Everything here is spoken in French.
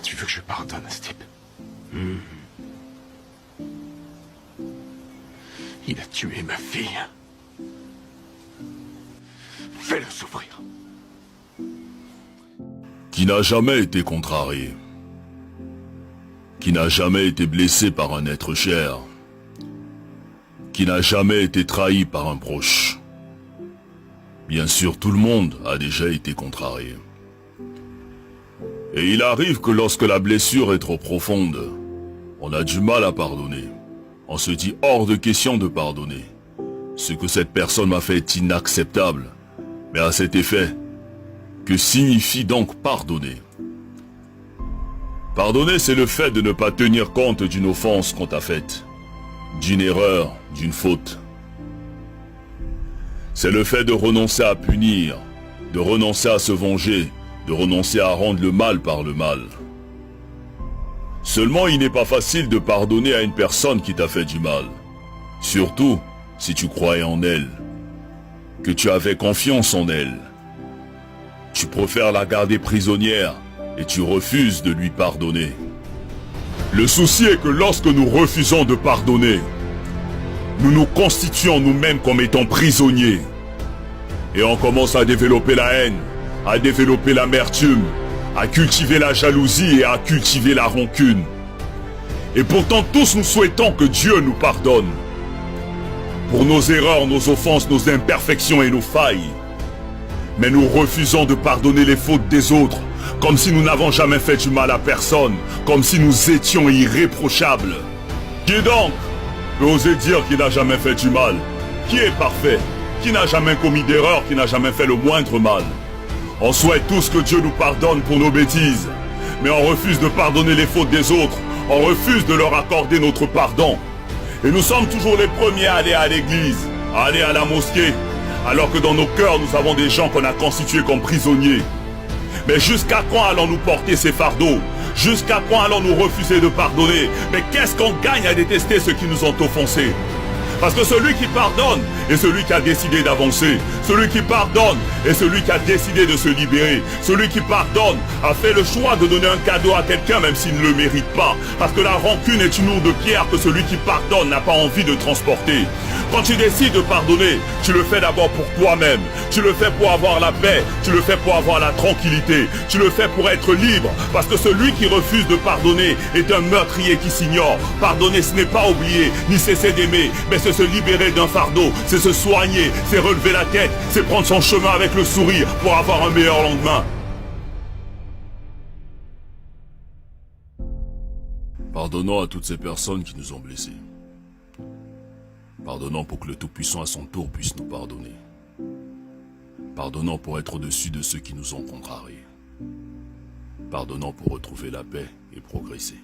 tu veux que je pardonne à ce type? Il a tué ma fille. Fais-le souffrir. Qui n'a jamais été contrarié, qui n'a jamais été blessé par un être cher, qui n'a jamais été trahi par un proche. Bien sûr, tout le monde a déjà été contrarié. Et il arrive que lorsque la blessure est trop profonde, on a du mal à pardonner. On se dit hors de question de pardonner. Ce que cette personne m'a fait est inacceptable. Mais à cet effet, que signifie donc pardonner? Pardonner, c'est le fait de ne pas tenir compte d'une offense qu'on t'a faite, d'une erreur, d'une faute. C'est le fait de renoncer à punir, de renoncer à se venger, de renoncer à rendre le mal par le mal. Seulement, il n'est pas facile de pardonner à une personne qui t'a fait du mal. Surtout si tu croyais en elle, que tu avais confiance en elle. Tu préfères la garder prisonnière et tu refuses de lui pardonner. Le souci est que lorsque nous refusons de pardonner, nous nous constituons nous-mêmes comme étant prisonniers. Et on commence à développer la haine, à développer l'amertume, à cultiver la jalousie et à cultiver la rancune. Et pourtant tous nous souhaitons que Dieu nous pardonne. Pour nos erreurs, nos offenses, nos imperfections et nos failles. Mais nous refusons de pardonner les fautes des autres, comme si nous n'avons jamais fait du mal à personne, comme si nous étions irréprochables. Qui donc peut oser dire qu'il n'a jamais fait du mal? Qui est parfait? Qui n'a jamais commis d'erreur? Qui n'a jamais fait le moindre mal? On souhaite tous que Dieu nous pardonne pour nos bêtises, mais on refuse de pardonner les fautes des autres, on refuse de leur accorder notre pardon. Et nous sommes toujours les premiers à aller à l'église, à aller à la mosquée, alors que dans nos cœurs nous avons des gens qu'on a constitués comme prisonniers. Mais jusqu'à quand allons-nous porter ces fardeaux? Jusqu'à quand allons-nous refuser de pardonner? Mais qu'est-ce qu'on gagne à détester ceux qui nous ont offensés? Parce que celui qui pardonne est celui qui a décidé d'avancer. Celui qui pardonne est celui qui a décidé de se libérer. Celui qui pardonne a fait le choix de donner un cadeau à quelqu'un même s'il ne le mérite pas. Parce que la rancune est une lourde pierre que celui qui pardonne n'a pas envie de transporter. Quand tu décides de pardonner, tu le fais d'abord pour toi-même. Tu le fais pour avoir la paix. Tu le fais pour avoir la tranquillité. Tu le fais pour être libre. Parce que celui qui refuse de pardonner est un meurtrier qui s'ignore. Pardonner, ce n'est pas oublier, ni cesser d'aimer, mais c'est se libérer d'un fardeau, c'est se soigner, c'est relever la tête, c'est prendre son chemin avec le sourire pour avoir un meilleur lendemain. Pardonnons à toutes ces personnes qui nous ont blessés. Pardonnons pour que le Tout-Puissant à son tour puisse nous pardonner. Pardonnons pour être au-dessus de ceux qui nous ont contrariés. Pardonnons pour retrouver la paix et progresser.